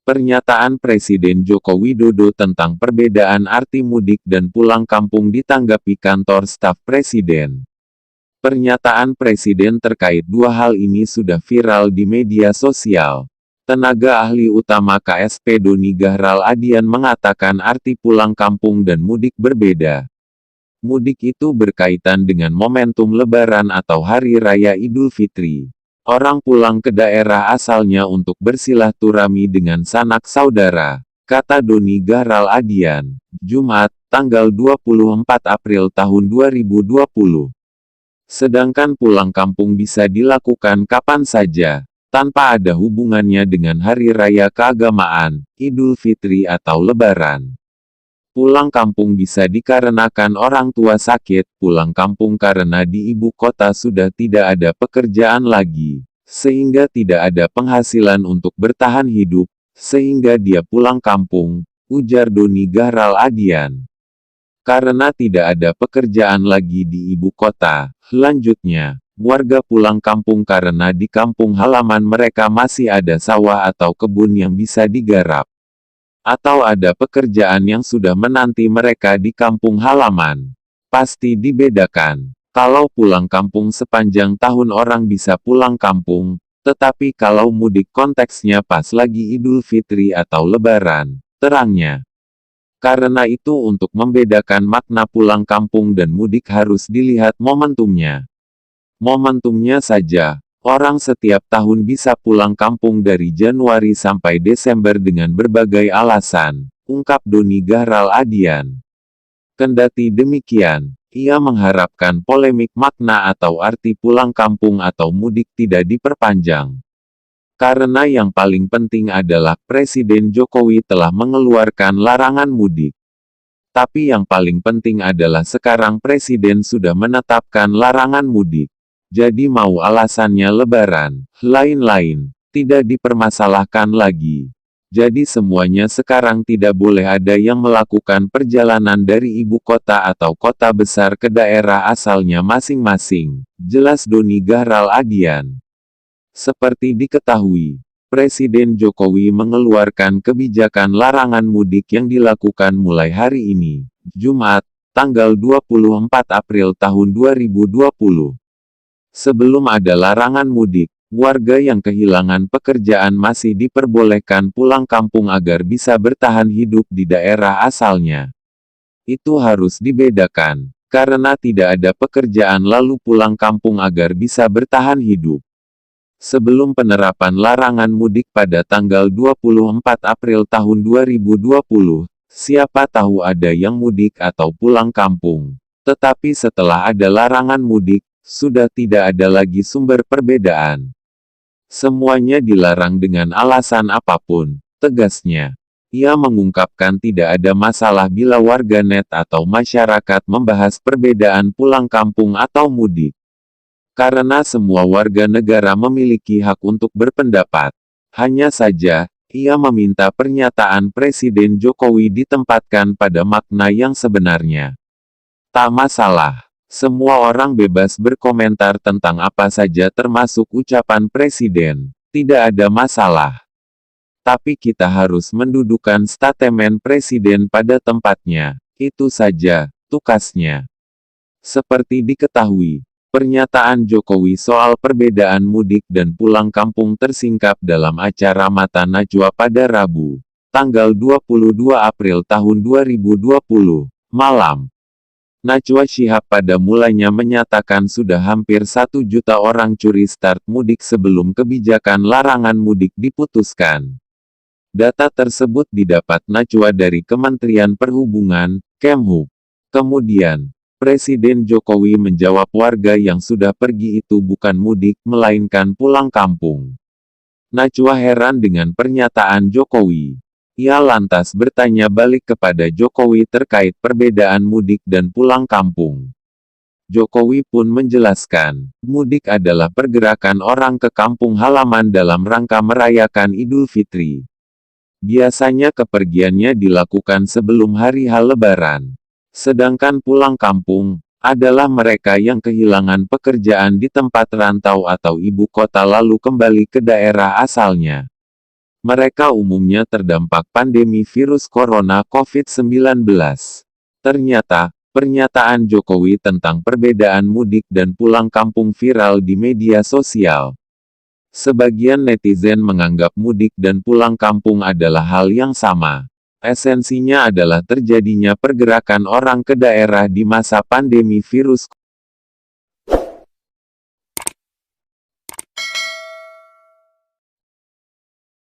Pernyataan Presiden Joko Widodo tentang perbedaan arti mudik dan pulang kampung ditanggapi kantor staf Presiden. Pernyataan Presiden terkait dua hal ini sudah viral di media sosial. Tenaga ahli utama KSP Doni Gahral Adian mengatakan arti pulang kampung dan mudik berbeda. Mudik itu berkaitan dengan momentum Lebaran atau Hari Raya Idul Fitri. Orang pulang ke daerah asalnya untuk bersilaturahmi dengan sanak saudara, kata Doni Gahral Adian, Jumat, tanggal 24 April tahun 2020. Sedangkan pulang kampung bisa dilakukan kapan saja, tanpa ada hubungannya dengan hari raya keagamaan, Idul Fitri atau Lebaran. Pulang kampung bisa dikarenakan orang tua sakit, pulang kampung karena di ibu kota sudah tidak ada pekerjaan lagi, sehingga tidak ada penghasilan untuk bertahan hidup, sehingga dia pulang kampung, ujar Doni Gahral Adian. Karena tidak ada pekerjaan lagi di ibu kota, lanjutnya, warga pulang kampung karena di kampung halaman mereka masih ada sawah atau kebun yang bisa digarap. Atau ada pekerjaan yang sudah menanti mereka di kampung halaman. Pasti dibedakan. Kalau pulang kampung sepanjang tahun orang bisa pulang kampung, tetapi kalau mudik konteksnya pas lagi Idul Fitri atau Lebaran, terangnya. Karena itu untuk membedakan makna pulang kampung dan mudik harus dilihat momentumnya. Momentumnya saja. Orang setiap tahun bisa pulang kampung dari Januari sampai Desember dengan berbagai alasan, ungkap Doni Gahral Adian. Kendati demikian, ia mengharapkan polemik makna atau arti pulang kampung atau mudik tidak diperpanjang. Karena yang paling penting adalah Presiden Jokowi telah mengeluarkan larangan mudik. Tapi yang paling penting adalah sekarang Presiden sudah menetapkan larangan mudik. Jadi mau alasannya Lebaran, lain-lain, tidak dipermasalahkan lagi. Jadi semuanya sekarang tidak boleh ada yang melakukan perjalanan dari ibu kota atau kota besar ke daerah asalnya masing-masing, jelas Doni Gahral Adian. Seperti diketahui, Presiden Jokowi mengeluarkan kebijakan larangan mudik yang dilakukan mulai hari ini, Jumat, tanggal 24 April tahun 2020. Sebelum ada larangan mudik, warga yang kehilangan pekerjaan masih diperbolehkan pulang kampung agar bisa bertahan hidup di daerah asalnya. Itu harus dibedakan, karena tidak ada pekerjaan lalu pulang kampung agar bisa bertahan hidup. Sebelum penerapan larangan mudik pada tanggal 24 April tahun 2020, siapa tahu ada yang mudik atau pulang kampung. Tetapi setelah ada larangan mudik, sudah tidak ada lagi sumber perbedaan. Semuanya dilarang dengan alasan apapun, tegasnya. Ia mengungkapkan tidak ada masalah bila warganet atau masyarakat membahas perbedaan pulang kampung atau mudik. Karena semua warga negara memiliki hak untuk berpendapat. Hanya saja, ia meminta pernyataan Presiden Jokowi ditempatkan pada makna yang sebenarnya. Tak masalah. Semua orang bebas berkomentar tentang apa saja termasuk ucapan Presiden. Tidak ada masalah. Tapi kita harus mendudukan statement Presiden pada tempatnya. Itu saja, tukasnya. Seperti diketahui, pernyataan Jokowi soal perbedaan mudik dan pulang kampung tersingkap dalam acara Mata Najwa pada Rabu, tanggal 22 April tahun 2020, malam. Najwa Shihab pada mulanya menyatakan sudah hampir 1 juta orang curi start mudik sebelum kebijakan larangan mudik diputuskan. Data tersebut didapat Najwa dari Kementerian Perhubungan, Kemhub. Kemudian, Presiden Jokowi menjawab warga yang sudah pergi itu bukan mudik, melainkan pulang kampung. Najwa heran dengan pernyataan Jokowi. Ia lantas bertanya balik kepada Jokowi terkait perbedaan mudik dan pulang kampung. Jokowi pun menjelaskan, mudik adalah pergerakan orang ke kampung halaman dalam rangka merayakan Idul Fitri. Biasanya kepergiannya dilakukan sebelum hari H Lebaran. Sedangkan pulang kampung adalah mereka yang kehilangan pekerjaan di tempat rantau atau ibu kota lalu kembali ke daerah asalnya. Mereka umumnya terdampak pandemi virus corona COVID-19. Ternyata, pernyataan Jokowi tentang perbedaan mudik dan pulang kampung viral di media sosial. Sebagian netizen menganggap mudik dan pulang kampung adalah hal yang sama. Esensinya adalah terjadinya pergerakan orang ke daerah di masa pandemi virus